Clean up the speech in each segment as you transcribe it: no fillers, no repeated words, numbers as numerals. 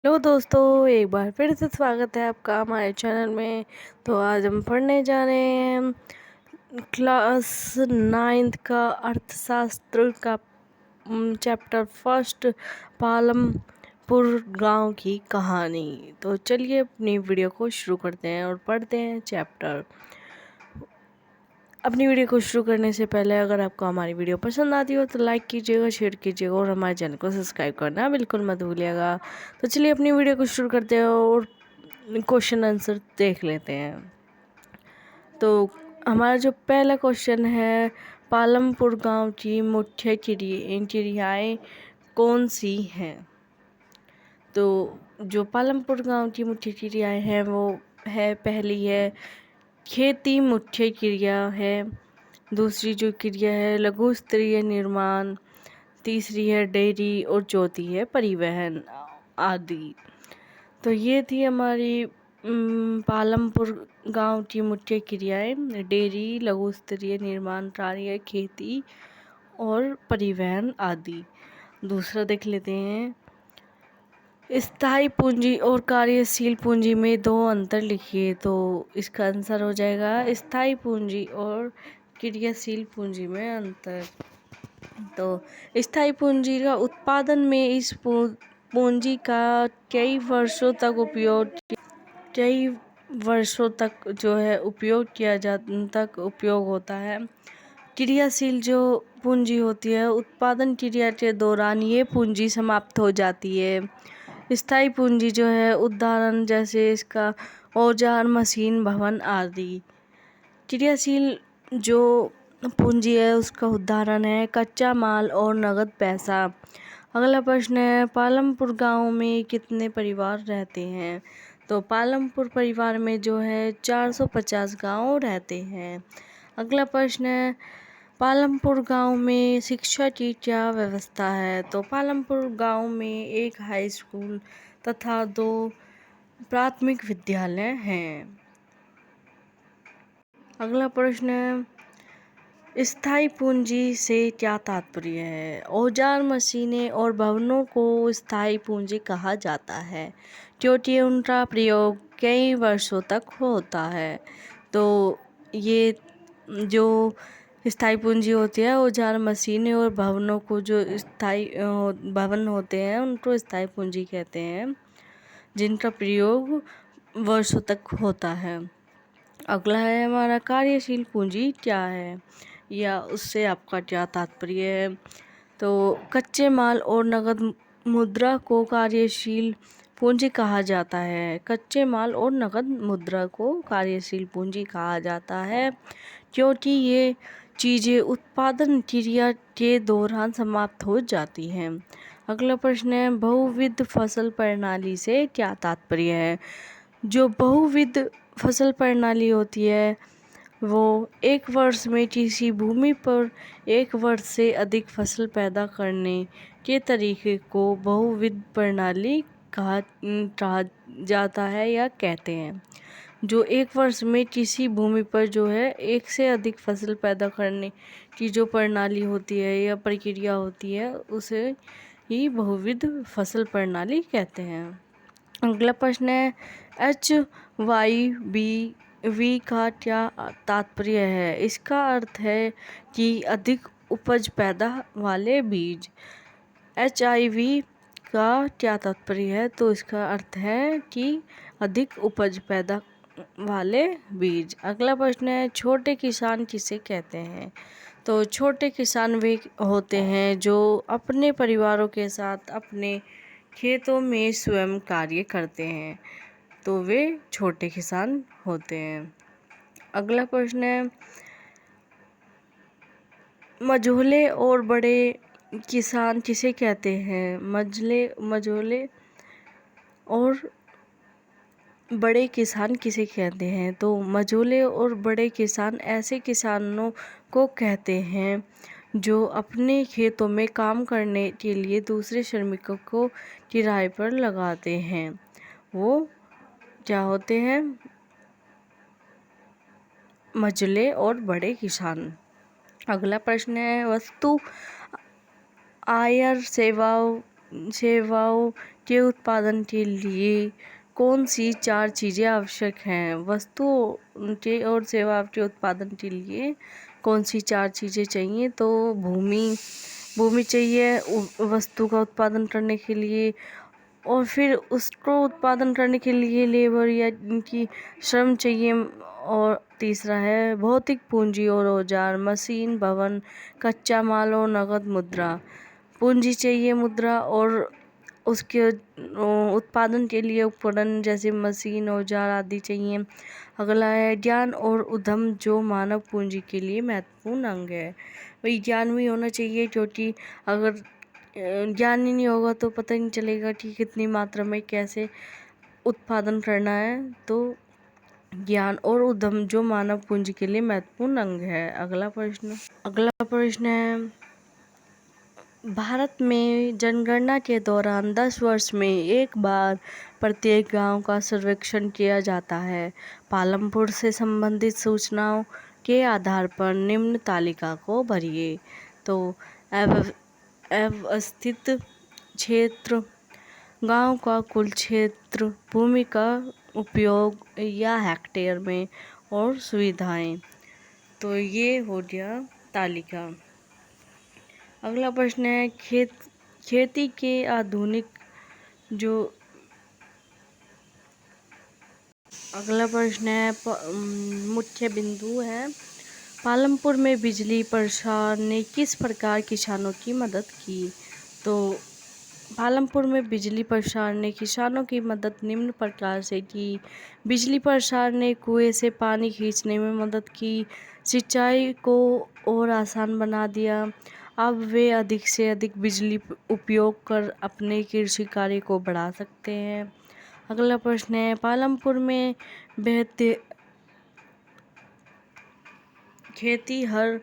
Hello दोस्तों, एक बार फिर से स्वागत है आपका हमारे चैनल में। तो आज हम पढ़ने जा रहे हैं क्लास 9th का अर्थशास्त्र का चैप्टर फर्स्ट, पालमपुर गांव की कहानी। तो चलिए अपनी वीडियो को शुरू करते हैं और पढ़ते हैं चैप्टर। अपनी वीडियो को शुरू करने से पहले अगर आपको हमारी वीडियो पसंद आती हो तो लाइक कीजिएगा, शेयर कीजिएगा और हमारे चैनल को सब्सक्राइब करना बिल्कुल मत भूलिएगा। तो चलिए अपनी वीडियो को शुरू करते हैं और क्वेश्चन आंसर देख लेते हैं। तो हमारा जो पहला क्वेश्चन है, पालमपुर गांव की मुख्य चिड़ियाएँ कौन सी हैं? तो जो पालमपुर गांव की मुख्य चिड़ियाएँ हैं वो है, पहली है खेती मुख्य क्रिया है, दूसरी जो क्रिया है लघु स्तरीय निर्माण, तीसरी है डेयरी और चौथी है परिवहन आदि। तो ये थी हमारी पालमपुर गांव की मुख्य क्रियाएं, डेयरी, लघु स्तरीय निर्माण कार्य, खेती और परिवहन आदि। दूसरा देख लेते हैं, स्थायी पूंजी और कार्यशील पूंजी में दो अंतर लिखिए। तो इसका आंसर हो जाएगा स्थायी पूंजी और क्रियाशील पूंजी में अंतर। तो स्थायी पूंजी का उत्पादन में इस पूंजी का कई वर्षों तक जो है उपयोग होता है। क्रियाशील जो पूंजी होती है, उत्पादन क्रिया के दौरान ये पूंजी समाप्त हो जाती है। स्थायी पूंजी जो है, उदाहरण जैसे इसका औजार, मशीन, भवन आदि। क्रियाशील जो पूंजी है उसका उदाहरण है कच्चा माल और नगद पैसा। अगला प्रश्न है, पालमपुर गांव में कितने परिवार रहते हैं? तो पालमपुर परिवार में जो है 450 गांव रहते हैं। अगला प्रश्न है, पालमपुर गांव में शिक्षा की क्या व्यवस्था है? तो पालमपुर गांव में एक हाई स्कूल तथा 2 प्राथमिक विद्यालय हैं। अगला प्रश्न है, स्थायी पूंजी से क्या तात्पर्य है? औजार, मशीनें और भवनों को स्थायी पूंजी कहा जाता है क्योंकि उनका प्रयोग कई वर्षों तक होता है। तो ये जो स्थायी पूंजी होती है, औजार, मशीनें और भवनों को जो स्थायी भवन होते हैं उनको स्थायी पूंजी कहते हैं, जिनका प्रयोग वर्षों तक होता है। अगला है हमारा, कार्यशील पूंजी क्या है या उससे आपका क्या तात्पर्य है? तो कच्चे माल और नगद मुद्रा को कार्यशील पूंजी कहा जाता है। कच्चे माल और नगद मुद्रा को कार्यशील पूंजी कहा जाता है क्योंकि ये चीज़ें उत्पादन क्रिया के दौरान समाप्त हो जाती हैं। अगला प्रश्न है, बहुविध फसल प्रणाली से क्या तात्पर्य है? जो बहुविध फसल प्रणाली होती है वो एक वर्ष में किसी भूमि पर एक वर्ष से अधिक फसल पैदा करने के तरीके को बहुविध प्रणाली कहा जाता है या कहते हैं। जो एक वर्ष में किसी भूमि पर जो है एक से अधिक फसल पैदा करने की जो प्रणाली होती है या प्रक्रिया होती है उसे ही बहुविध फसल प्रणाली कहते हैं। अगला प्रश्न है, HYV का क्या तात्पर्य है? इसका अर्थ है कि अधिक उपज पैदा वाले बीज। HIV का क्या तात्पर्य है? तो इसका अर्थ है कि अधिक उपज पैदा वाले बीज। अगला प्रश्न है, छोटे किसान किसे कहते हैं? तो छोटे किसान वे होते हैं जो अपने परिवारों के साथ अपने खेतों में स्वयं कार्य करते हैं, तो वे छोटे किसान होते हैं। अगला प्रश्न है, मझोले और बड़े किसान किसे कहते हैं? मझोले और बड़े किसान किसे कहते हैं? तो मझोले और बड़े किसान ऐसे किसानों को कहते हैं जो अपने खेतों में काम करने के लिए दूसरे श्रमिकों को किराए पर लगाते हैं, वो क्या होते हैं? मझले और बड़े किसान। अगला प्रश्न है, वस्तु आयर सेवाओं सेवाओं के उत्पादन के लिए कौन सी 4 चीज़ें आवश्यक हैं? वस्तुओं के और सेवाओं के उत्पादन के लिए कौन सी 4 चीज़ें चाहिए? तो भूमि चाहिए वस्तु का उत्पादन करने के लिए, और फिर उसको उत्पादन करने के लिए लेबर या इनकी श्रम चाहिए, और तीसरा है भौतिक पूंजी और औजार, मशीन, भवन, कच्चा माल और नगद मुद्रा। पूंजी चाहिए मुद्रा, और उसके उत्पादन के लिए उपकरण जैसे मशीन, औजार आदि चाहिए। अगला है ज्ञान और उद्यम, जो मानव पूंजी के लिए महत्वपूर्ण अंग है। वही ज्ञान भी होना चाहिए, क्योंकि अगर ज्ञान ही नहीं होगा तो पता ही नहीं चलेगा कि कितनी मात्रा में कैसे उत्पादन करना है। तो ज्ञान और उद्यम, जो मानव पूंजी के लिए महत्वपूर्ण अंग है। अगला प्रश्न है, भारत में जनगणना के दौरान 10 वर्ष में एक बार प्रत्येक गांव का सर्वेक्षण किया जाता है। पालमपुर से संबंधित सूचनाओं के आधार पर निम्न तालिका को भरिए। तो अवस्थित क्षेत्र, गांव का कुल क्षेत्र, भूमि का उपयोग या हेक्टेयर में, और सुविधाएं। तो ये हो गया तालिका। अगला प्रश्न है, खेती के आधुनिक जो अगला प्रश्न है, मुख्य बिंदु है, पालमपुर में बिजली प्रसार ने किस प्रकार किसानों की मदद की? तो पालमपुर में बिजली प्रसार ने किसानों की मदद निम्न प्रकार से की। बिजली प्रसार ने कुएं से पानी खींचने में मदद की, सिंचाई को और आसान बना दिया। अब वे अधिक से अधिक बिजली उपयोग कर अपने कृषि कार्य को बढ़ा सकते हैं। अगला प्रश्न है, पालमपुर में खेती हर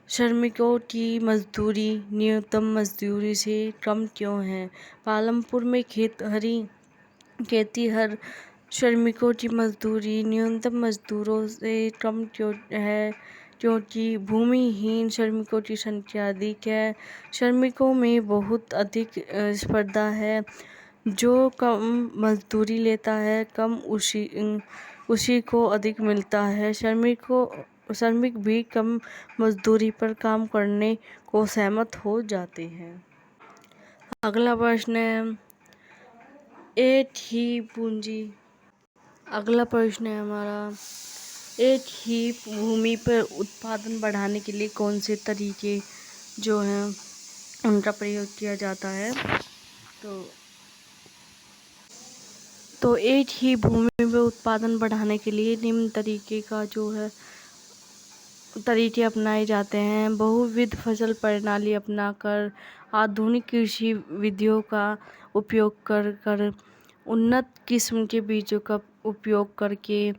श्रमिकों की मजदूरी न्यूनतम मजदूरी से कम क्यों है? पालमपुर में खेती हर श्रमिकों की मजदूरी न्यूनतम मजदूरों से कम क्यों है? क्योंकि भूमिहीन श्रमिकों की संख्या अधिक है। श्रमिकों में बहुत अधिक स्पर्धा है। जो कम मजदूरी लेता है कम उसी को अधिक मिलता है। श्रमिक भी कम मजदूरी पर काम करने को सहमत हो जाते हैं। अगला प्रश्न है, एक ही पूंजी अगला प्रश्न है हमारा, एक ही भूमि पर उत्पादन बढ़ाने के लिए कौन से तरीके जो हैं उनका प्रयोग किया जाता है? तो एक ही भूमि में उत्पादन बढ़ाने के लिए निम्न तरीके का जो है तरीके अपनाए जाते हैं। बहुविध फसल प्रणाली अपनाकर, आधुनिक कृषि विधियों का उपयोग कर उन्नत किस्म के बीजों का उपयोग करके,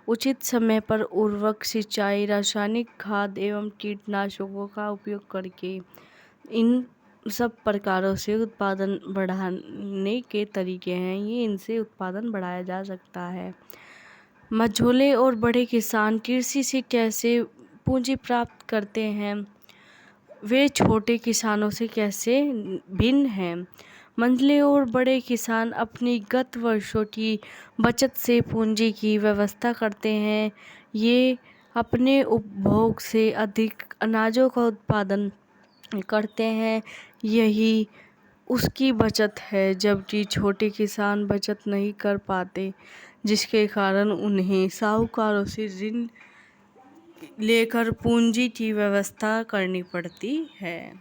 उचित समय पर उर्वरक, सिंचाई, रासायनिक खाद एवं कीटनाशकों का उपयोग करके, इन सब प्रकारों से उत्पादन बढ़ाने के तरीके हैं। ये इनसे उत्पादन बढ़ाया जा सकता है। मझोले और बड़े किसान कृषि से कैसे पूंजी प्राप्त करते हैं? वे छोटे किसानों से कैसे भिन्न हैं? मंझले और बड़े किसान अपनी गत वर्षों की बचत से पूंजी की व्यवस्था करते हैं। ये अपने उपभोग से अधिक अनाजों का उत्पादन करते हैं, यही उसकी बचत है। जबकि छोटे किसान बचत नहीं कर पाते, जिसके कारण उन्हें साहूकारों से ऋण लेकर पूंजी की व्यवस्था करनी पड़ती है।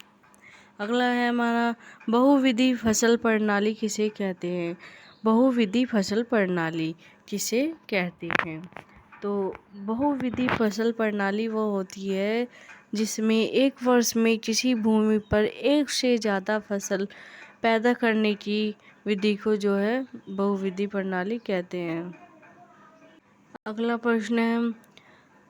अगला है हमारा, बहुविधि फसल प्रणाली किसे कहते हैं? बहुविधि फसल प्रणाली किसे कहते हैं? तो बहुविधि फसल प्रणाली वो होती है जिसमें एक वर्ष में किसी भूमि पर एक से ज़्यादा फसल पैदा करने की विधि को जो है बहुविधि प्रणाली कहते हैं। अगला प्रश्न है,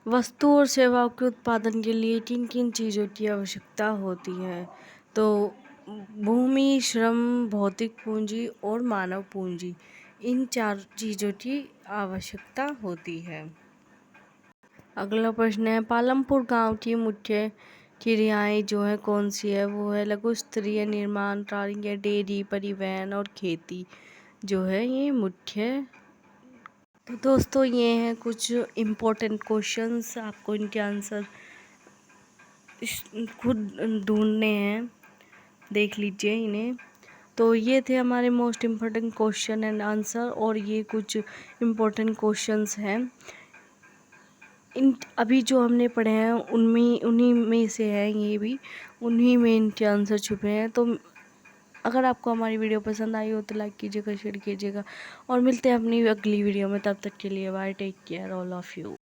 वस्तु और सेवाओं के उत्पादन के लिए किन किन चीज़ों की आवश्यकता होती है? तो भूमि, श्रम, भौतिक पूंजी और मानव पूंजी, इन 4 चीज़ों की आवश्यकता होती है। अगला प्रश्न है, पालमपुर गांव की मुख्य क्रियाएं जो है कौन सी है, वो है लघु स्तरीय निर्माण कार्य, डेयरी, परिवहन और खेती जो है ये मुख्य। तो दोस्तों ये हैं कुछ इम्पोर्टेंट क्वेश्चंस, आपको इनके आंसर खुद ढूंढने हैं, देख लीजिए इन्हें। तो ये थे हमारे most important question and answer, और ये कुछ इम्पोर्टेंट क्वेश्चंस हैं। इन अभी जो हमने पढ़े हैं उनमें उन्हीं में से हैं, ये भी उन्हीं में इनके आंसर छुपे हैं। तो अगर आपको हमारी वीडियो पसंद आई हो तो लाइक कीजिएगा, शेयर कीजिएगा, और मिलते हैं अपनी अगली वीडियो में। तब तक के लिए bye, take care all of you.